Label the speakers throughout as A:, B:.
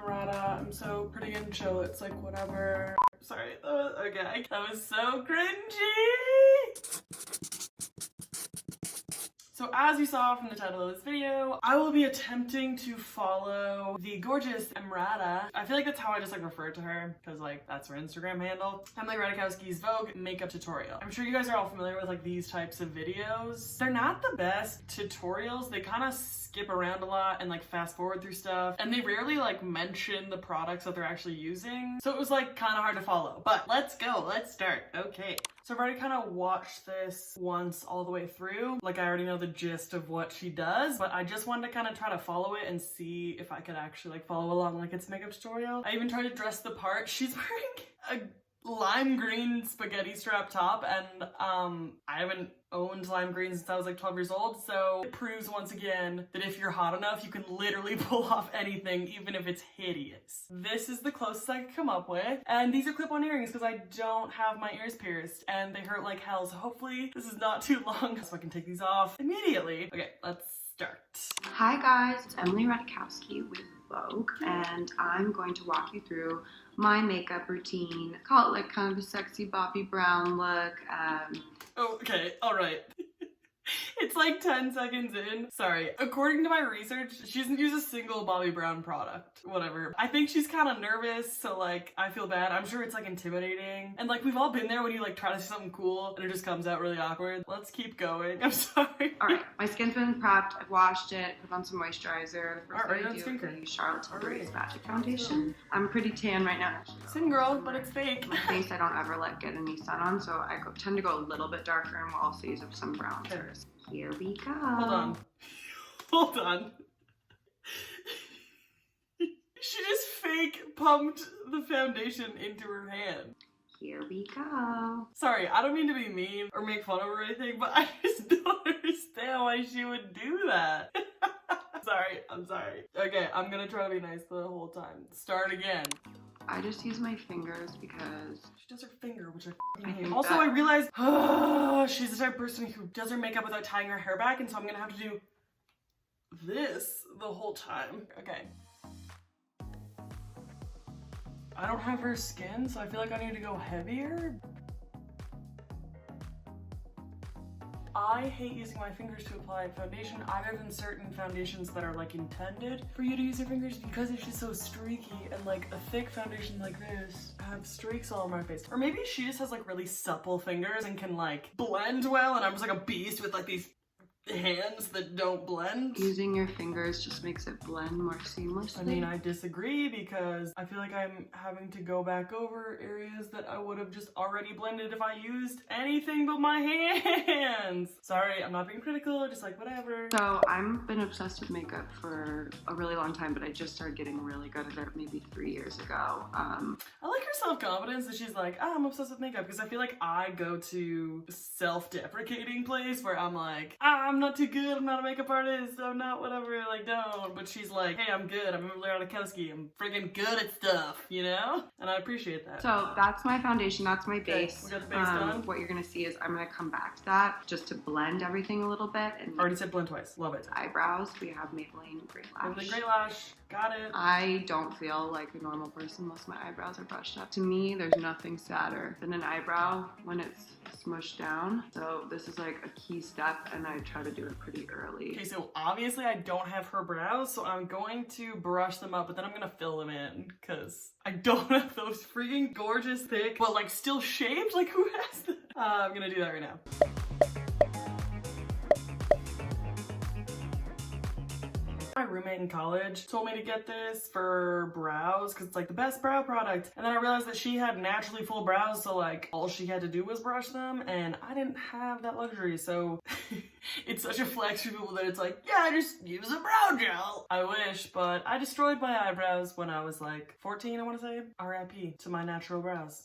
A: Emrata. I'm so pretty and chill. It's like whatever. Sorry, okay. That was so cringy. So as you saw from the title of this video, I will be attempting to follow the gorgeous Emrata. I feel like that's how I just like refer to her because like that's her Instagram handle. Emily Ratajkowski's Vogue makeup tutorial. I'm sure you guys are all familiar with like these types of videos. They're not the best tutorials. They kind of skip around a lot and like fast forward through stuff, and they rarely like mention the products that they're actually using. So it was like kind of hard to follow, but let's go, let's start. Okay. So I've already kind of watched this once all the way through. Like I already know the gist of what she does, but I just wanted to kind of try to follow it and see if I could actually like follow along like it's a makeup tutorial. I even tried to dress the part. She's wearing a lime green spaghetti strap top, and I haven't owned lime green since I was like 12 years old, so it proves once again that if you're hot enough, you can literally pull off anything, even if it's hideous. This is the closest I could come up with, and these are clip-on earrings because I don't have my ears pierced, and they hurt like hell, so hopefully this is not too long so I can take these off immediately. Okay, let's start.
B: Hi guys, it's Emily Ratajkowski with Vogue, and I'm going to walk you through my makeup routine. Call it like kind of a sexy Bobbi Brown look.
A: Okay, alright. It's like 10 seconds in. Sorry. According to my research, she doesn't use a single Bobbi Brown product. Whatever. I think she's kind of nervous, so like, I feel bad. I'm sure it's like intimidating. And like, we've all been there when you like try to say something cool and it just comes out really awkward. Let's keep going. I'm sorry.
B: Alright, my skin's been prepped. I've washed it, put on some moisturizer. The first thing I do is use Charlotte Tilbury's Magic Foundation. I'm pretty tan right now.
A: Same girl, but it's fake.
B: My face I don't ever let get any sun on, so I tend to go a little bit darker and will also use up some bronzers. Here we go.
A: Hold on. Hold on. She just fake pumped the foundation into her hand.
B: Here we go.
A: Sorry, I don't mean to be mean or make fun of her or anything, but I just don't understand why she would do that. Sorry, I'm sorry. Okay, I'm gonna try to be nice the whole time. Start again.
B: I just use my fingers because
A: she does her finger, which I hate. Also, I realized she's the type of person who does her makeup without tying her hair back, and so I'm gonna have to do this the whole time. Okay. I don't have her skin, so I feel like I need to go heavier. I hate using my fingers to apply foundation, other than certain foundations that are like intended for you to use your fingers, because it's just so streaky, and like a thick foundation like this, I have streaks all over my face. Or maybe she just has like really supple fingers and can like blend well, and I'm just like a beast with like these hands that don't blend.
B: Using your fingers just makes it blend more seamlessly.
A: I mean, I disagree because I feel like I'm having to go back over areas that I would have just already blended if I used anything but my hands. Sorry, I'm not being critical, just like whatever.
B: So I've been obsessed with makeup for a really long time, but I just started getting really good at it maybe 3 years ago.
A: I like her self-confidence that she's like, oh, I'm obsessed with makeup, because I feel like I go to self-deprecating place where I'm like, I'm not too good, I'm not a makeup artist, I'm not whatever, like don't. But she's like, hey, I'm good, I'm Emily Ratajkowski, I'm freaking good at stuff, you know? And I appreciate that.
B: So that's my foundation, that's my base.
A: Okay, we got the base done.
B: What you're gonna see is I'm gonna come back to that just to blend everything a little bit. And
A: already said blend twice, love it.
B: Eyebrows, we have Maybelline Great Lash.
A: Maybelline Great Lash, got it.
B: I don't feel like a normal person unless my eyebrows are brushed up. To me, there's nothing sadder than an eyebrow when it's smushed down. So this is like a key step, and I try to do it pretty early.
A: Okay, so obviously I don't have her brows, so I'm going to brush them up, but then I'm gonna fill them in because I don't have those freaking gorgeous thick, but like still shaped. Like who has that? I'm gonna do that right now. My roommate in college told me to get this for brows because it's like the best brow product, and then I realized that she had naturally full brows, so like all she had to do was brush them, and I didn't have that luxury, so it's such a flex for people that it's like, yeah, just use a brow gel. I wish, but I destroyed my eyebrows when I was like 14, I want to say. RIP to my natural brows.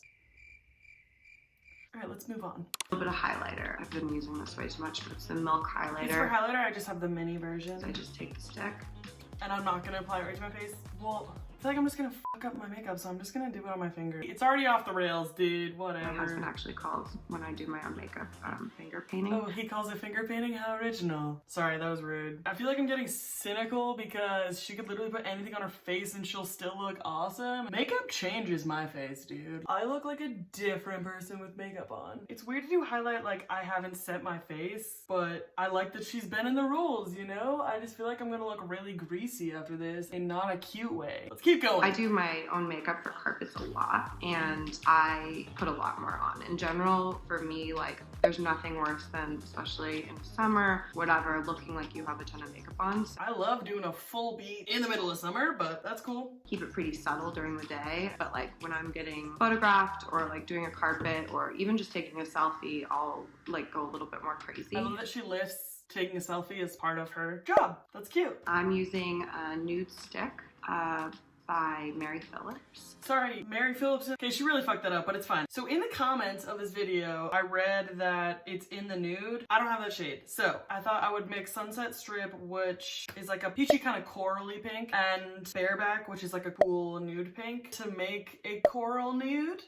A: All right, let's move on.
B: A little bit of highlighter. I've been using this way too much, but it's the Milk highlighter.
A: It's for highlighter, I just have the mini version.
B: So I just take the stick.
A: And I'm not gonna apply it right to my face. Well, I feel like I'm just gonna fuck up my makeup, so I'm just gonna do it on my finger. It's already off the rails, dude. Whatever.
B: My husband actually calls when I do my own makeup finger painting.
A: Oh, he calls it finger painting? How original. Sorry, that was rude. I feel like I'm getting cynical because she could literally put anything on her face and she'll still look awesome. Makeup changes my face, dude. I look like a different person with makeup on. It's weird to do highlight like I haven't set my face, but I like that she's been in the rules, you know? I just feel like I'm gonna look really greasy after this in not a cute way. Let's keep going.
B: I do my own makeup for carpets a lot, and I put a lot more on. In general, for me, like, there's nothing worse than, especially in summer, whatever, looking like you have a ton of makeup on. So
A: I love doing a full beat in the middle of summer, but that's cool.
B: keep it pretty subtle during the day, but like when I'm getting photographed or like doing a carpet or even just taking a selfie, I'll like go a little bit more crazy.
A: I love that she lifts taking a selfie as part of her job. That's cute.
B: I'm using a Nude stick by Mary Phillips.
A: Sorry, Mary Phillips. Okay, she really fucked that up, but it's fine. So in the comments of this video, I read that it's in the nude. I don't have that shade. So I thought I would mix Sunset Strip, which is like a peachy kind of corally pink, and Bareback, which is like a cool nude pink, to make a coral nude.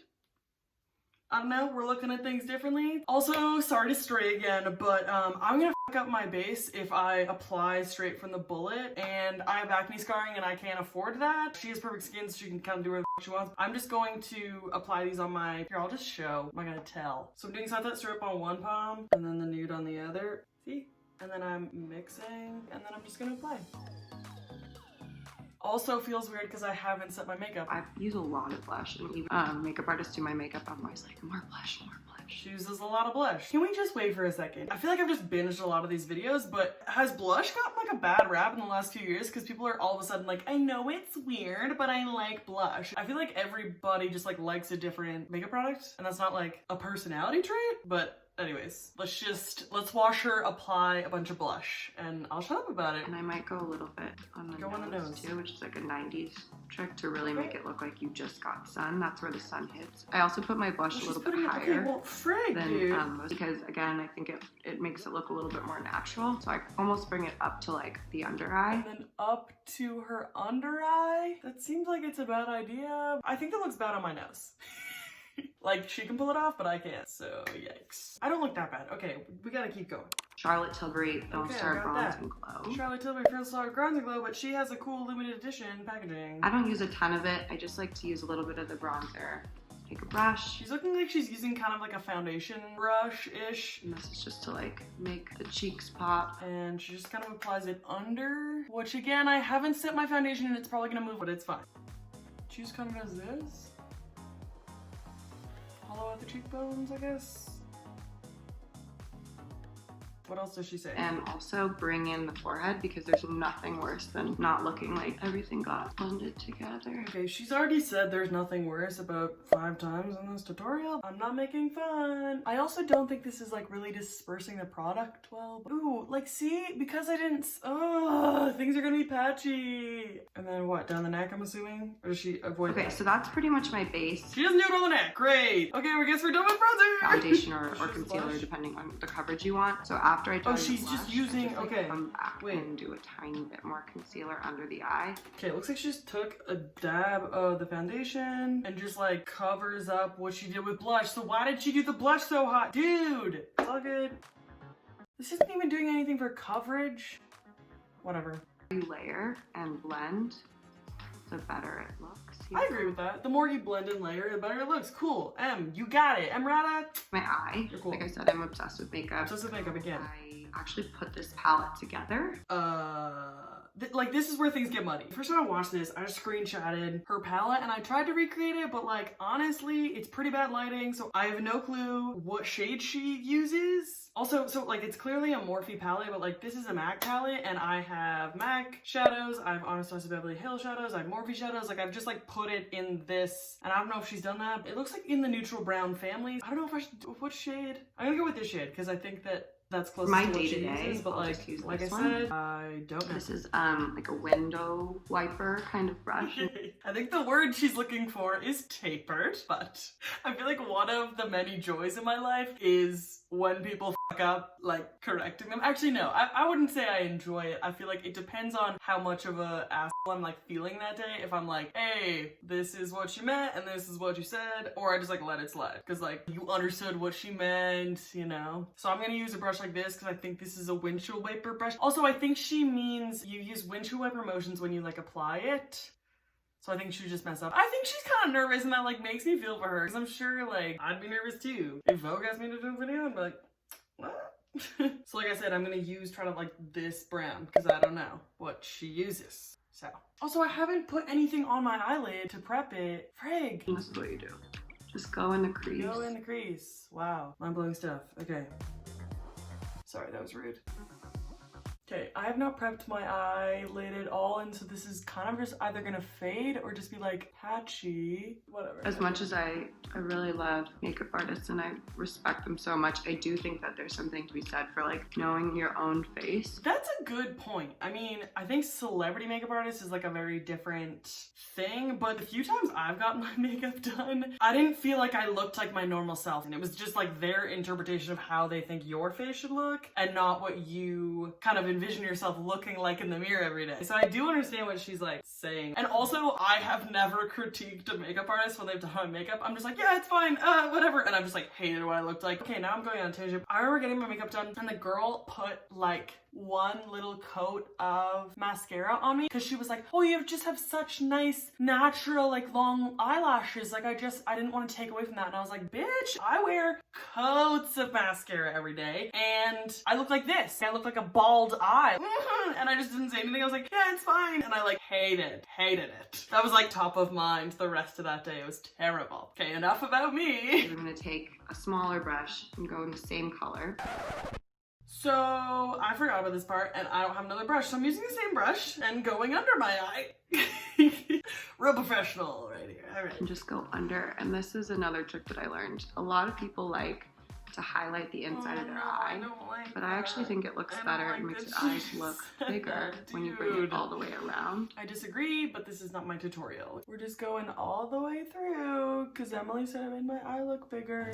A: I don't know, we're looking at things differently. Also, sorry to stray again, but I'm gonna fuck up my base if I apply straight from the bullet, and I have acne scarring and I can't afford that. She has perfect skin, so she can kind of do whatever she wants. I'm just going to apply these on my, here, I'll just show, I'm not gonna tell. So I'm doing Sunset Strip on one palm, and then the nude on the other, see? And then I'm mixing, and then I'm just gonna apply. Also feels weird because I haven't set my makeup.
B: I use a lot of blush, and even makeup artists do my makeup, I'm always like, more blush, more blush.
A: She uses a lot of blush. Can we just wait for a second? I feel like I've just binged a lot of these videos, but has blush gotten like a bad rap in the last few years? Because people are all of a sudden like, I know it's weird, but I like blush. I feel like everybody just like likes a different makeup product, and that's not like a personality trait, but anyways, let's watch her apply a bunch of blush, and I'll shut up about it.
B: And I might go a little bit on the nose too, which is like a 90s trick to really make it look like you just got sun. That's where the sun hits. I also put my blush a little bit higher than most, because again, I think it makes it look a little bit more natural. So I almost bring it up to like the under eye.
A: And then up to her under eye? That seems like it's a bad idea. I think that looks bad on my nose. Like, she can pull it off, but I can't, so yikes. I don't look that bad. Okay, we gotta keep going.
B: Charlotte Tilbury Filmstar Bronze and Glow.
A: Charlotte Tilbury Filmstar Bronze and Glow, but she has a cool limited edition packaging.
B: I don't use a ton of it. I just like to use a little bit of the bronzer. Take a brush.
A: She's looking like she's using kind of like a foundation brush-ish.
B: And this is just to like make the cheeks pop.
A: And she just kind of applies it under, which again, I haven't set my foundation and it's probably gonna move, but it's fine. She just kind of does this. Hollow out the cheekbones, I guess. What else does she say?
B: And also bring in the forehead, because there's nothing worse than not looking like everything got blended together.
A: Okay, she's already said there's nothing worse about 5 times in this tutorial. I'm not making fun. I also don't think this is like really dispersing the product well. Ooh, like see, because I didn't, things are gonna be patchy. And then what, down the neck I'm assuming? Or does she avoid that?
B: So that's pretty much my base.
A: She doesn't do it on the neck, great. Okay, I guess we're done with bronzer.
B: Foundation or concealer, depending on the coverage you want. So after I done
A: she's
B: blush,
A: just using,
B: just, like,
A: okay.
B: come back and do a tiny bit more concealer under the eye.
A: Okay, it looks like she just took a dab of the foundation and just like covers up what she did with blush. So why did she do the blush so hot? Dude, it's all good. This isn't even doing anything for coverage. Whatever.
B: You layer and blend, the better it looks.
A: I agree with that. The more you blend and layer, the better it looks. Cool. You got it. Emrata.
B: My eye.
A: You're cool.
B: Like I said, I'm obsessed with makeup.
A: Obsessed with makeup again.
B: I actually put this palette together.
A: Like this is where things get muddy. First time I watched this, I just screenshotted her palette and I tried to recreate it, but like honestly, it's pretty bad lighting, so I have no clue what shade she uses. Also, so like it's clearly a Morphie palette, but like this is a MAC palette and I have MAC shadows, I have Anastasia Beverly Hills shadows, I have Morphie shadows, like I've just like put it in this, and I don't know if she's done that. It looks like in the neutral brown family. I don't know if I should, what shade? I'm gonna go with this shade because I think that's close to what she uses, but like I said, I don't know.
B: This is like a window wiper kind of brush.
A: I think the word she's looking for is tapered, but I feel like one of the many joys in my life is when people fuck up, like correcting them. Actually, no, I wouldn't say I enjoy it. I feel like it depends on how much of a asshole I'm like feeling that day. If I'm like, hey, this is what she meant and this is what you said, or I just like let it slide because like you understood what she meant, you know? So I'm gonna use a brush like this because I think this is a windshield wiper brush. Also, I think she means you use windshield wiper motions when you like apply it. So I think she just messed up. I think she's kind of nervous and that like makes me feel for her. Because I'm sure like I'd be nervous too. If Vogue asked me to do a video, I'd be like, what? So like I said, I'm going to try to like this brown because I don't know what she uses. So. Also, I haven't put anything on my eyelid to prep it. Frig.
B: This is what you do. Just go in the crease.
A: Go in the crease. Wow. Mind-blowing stuff. Okay. Sorry, that was rude. Okay, I have not prepped my eyelid at all, and so this is kind of just either gonna fade or just be like patchy, whatever.
B: As much as I really love makeup artists and I respect them so much, I do think that there's something to be said for like knowing your own face.
A: That's a good point. I mean, I think celebrity makeup artist is like a very different thing, but the few times I've gotten my makeup done, I didn't feel like I looked like my normal self, and it was just like their interpretation of how they think your face should look and not what you kind of envision yourself looking like in the mirror every day. So I do understand what she's like saying. And also, I have never critiqued a makeup artist when they've done my makeup. I'm just like, yeah, it's fine, whatever. And I'm just like, hated what I looked like. Okay, now I'm going on a tangent. I remember getting my makeup done and the girl put like one little coat of mascara on me because she was like, oh, you just have such nice natural like long eyelashes, like I didn't want to take away from that. And I was like, bitch, I wear coats of mascara every day and I look like this. I look like a bald eye. And I just didn't say anything. I was like, yeah, it's fine. And I like hated it. That was like top of mind the rest of that day. It was terrible. Okay, enough about me.
B: I'm gonna take a smaller brush and go in the same color.
A: So I forgot about this part and I don't have another brush. So I'm using the same brush and going under my eye. Real professional right here. All right.
B: And just go under. And this is another trick that I learned. A lot of people like to highlight the inside of their eye.
A: I don't like
B: but I actually think it looks better and makes your eyes look bigger when you bring it all the way around.
A: I disagree, but this is not my tutorial. We're just going all the way through because Emily said I made my eye look bigger.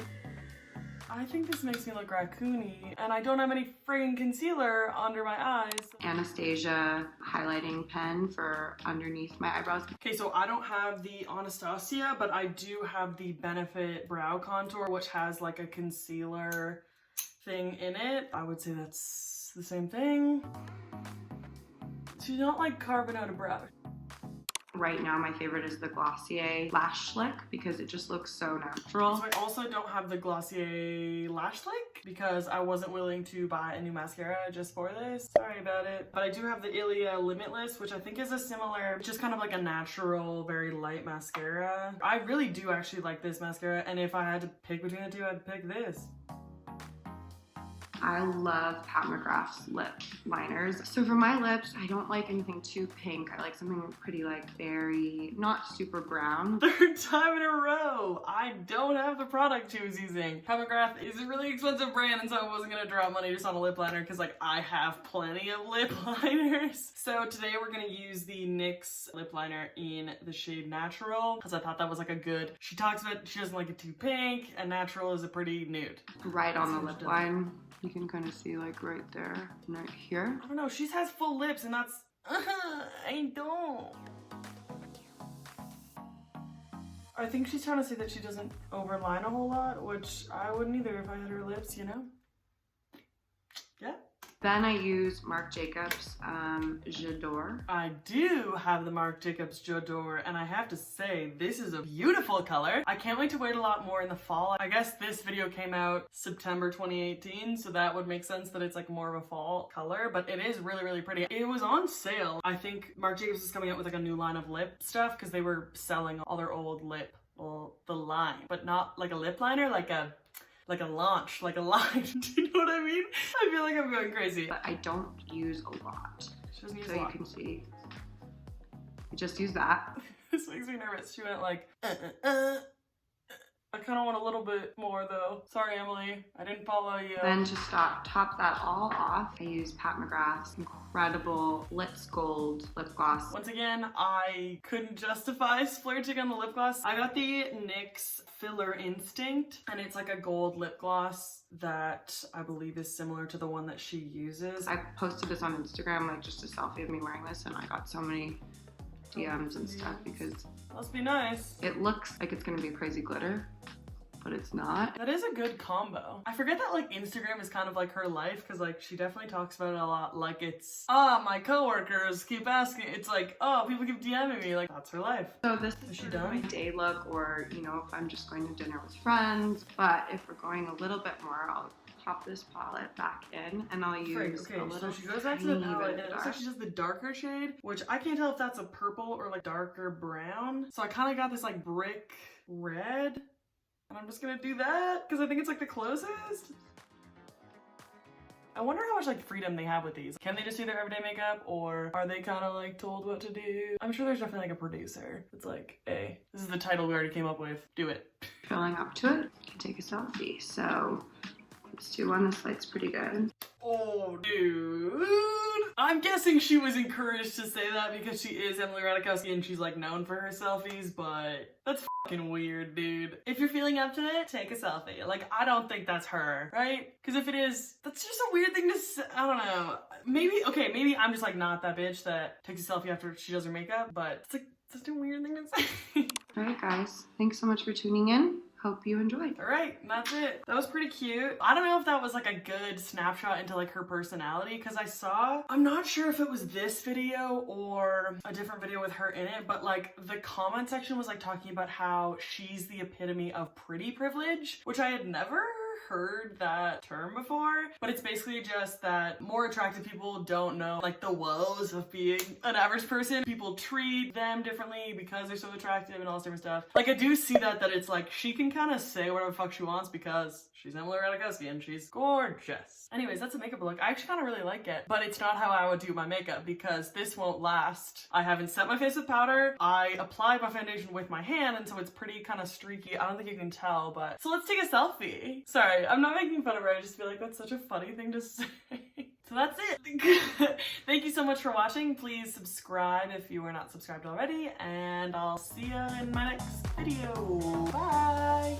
A: I think this makes me look raccoony, and I don't have any friggin' concealer under my eyes.
B: Anastasia highlighting pen for underneath my eyebrows.
A: Okay, so I don't have the Anastasia, but I do have the Benefit Brow Contour, which has like a concealer thing in it. I would say that's the same thing. So you don't like carving out a brow?
B: Right now, my favorite is the Glossier Lash Slick because it just looks so natural.
A: So I also don't have the Glossier Lash Slick because I wasn't willing to buy a new mascara just for this. Sorry about it. But I do have the Elle Limitless, which I think is a similar, just kind of like a natural, very light mascara. I really do actually like this mascara, and if I had to pick between the two, I'd pick this.
B: I love Pat McGrath's lip liners. So for my lips, I don't like anything too pink. I like something pretty like very, not super brown.
A: Third time in a row, I don't have the product she was using. Pat McGrath is a really expensive brand, and so I wasn't gonna drop money just on a lip liner because like I have plenty of lip liners. So today we're gonna use the NYX lip liner in the shade Natural because I thought that was like a good, she talks about she doesn't like it too pink, and Natural is a pretty nude.
B: Right on the lip line. You can kind of see like right there and right here.
A: I don't know, she has full lips and that's, I don't. I think she's trying to say that she doesn't overline a whole lot, which I wouldn't either if I had her lips, you know? Yeah.
B: Then I use Marc Jacobs J'adore.
A: I do have the Marc Jacobs J'adore, and I have to say, this is a beautiful color. I can't wait to wear it a lot more in the fall. I guess this video came out September 2018, so that would make sense that it's like more of a fall color, but it is really, really pretty. It was on sale. I think Marc Jacobs is coming out with like a new line of lip stuff because they were selling all their old lip, well, the line, but not like a lip liner, like a launch, like a line. Do you know what I mean? I feel like I'm going crazy.
B: But I don't use a lot.
A: She doesn't use
B: so
A: a lot.
B: You can see. I just use that.
A: This makes me nervous. She went like, I kind of want a little bit more though. Sorry, Emily, I didn't follow you.
B: Then to top that all off, I use Pat McGrath's incredible Lips Gold lip gloss.
A: Once again, I couldn't justify splurging on the lip gloss. I got the NYX Filler Instinct, and it's like a gold lip gloss that I believe is similar to the one that she uses.
B: I posted this on Instagram, like just a selfie of me wearing this, and I got so many DMs and stuff because
A: must be nice.
B: It looks like it's gonna be crazy glitter, but it's not.
A: That is a good combo. I forget that like Instagram is kind of like her life, because like she definitely talks about it a lot like it's, my coworkers keep asking. It's like, oh, people keep DMing me, like that's her life.
B: So this
A: is
B: she done my day look, or you know, if I'm just going to dinner with friends. But if we're going a little bit more, I'll pop this palette back in and I'll use a little.
A: So she goes back to the palette and it looks like she does the darker shade, which I can't tell if that's a purple or like darker brown. So I kind of got this like brick red. And I'm just gonna do that because I think it's like the closest. I wonder how much like freedom they have with these. Can they just do their everyday makeup, or are they kind of like told what to do? I'm sure there's definitely like a producer. It's like, hey, this is the title we already came up with. Do it.
B: Filling up to it, you can take a selfie. So let's do one. This light's pretty good.
A: Oh, dude. I'm guessing she was encouraged to say that because she is Emily Ratajkowski and she's like known for her selfies, but that's fucking weird, dude. If you're feeling up to it, take a selfie. Like, I don't think that's her, right? Because if it is, that's just a weird thing to say. I don't know. Maybe, okay, maybe I'm just like not that bitch that takes a selfie after she does her makeup, but it's like such a weird thing to say.
B: All right, guys. Thanks so much for tuning in. Hope you enjoyed.
A: All right, that's it. That was pretty cute. I don't know if that was like a good snapshot into like her personality, because I'm not sure if it was this video or a different video with her in it, but like the comment section was like talking about how she's the epitome of pretty privilege, which I had never heard that term before, but it's basically just that more attractive people don't know like the woes of being an average person. People treat them differently because they're so attractive and all this different stuff. Like I do see that it's like she can kind of say whatever the fuck she wants because she's Emily Ratajkowski and she's gorgeous. Anyways, that's a makeup look. I actually kind of really like it, but it's not how I would do my makeup because this won't last. I haven't set my face with powder. I applied my foundation with my hand, and so it's pretty kind of streaky. I don't think you can tell, but so let's take a selfie. Sorry, I'm not making fun of her. I just feel like that's such a funny thing to say. So that's it. Thank you so much for watching. Please subscribe if you are not subscribed already, and I'll see you in my next video. Bye.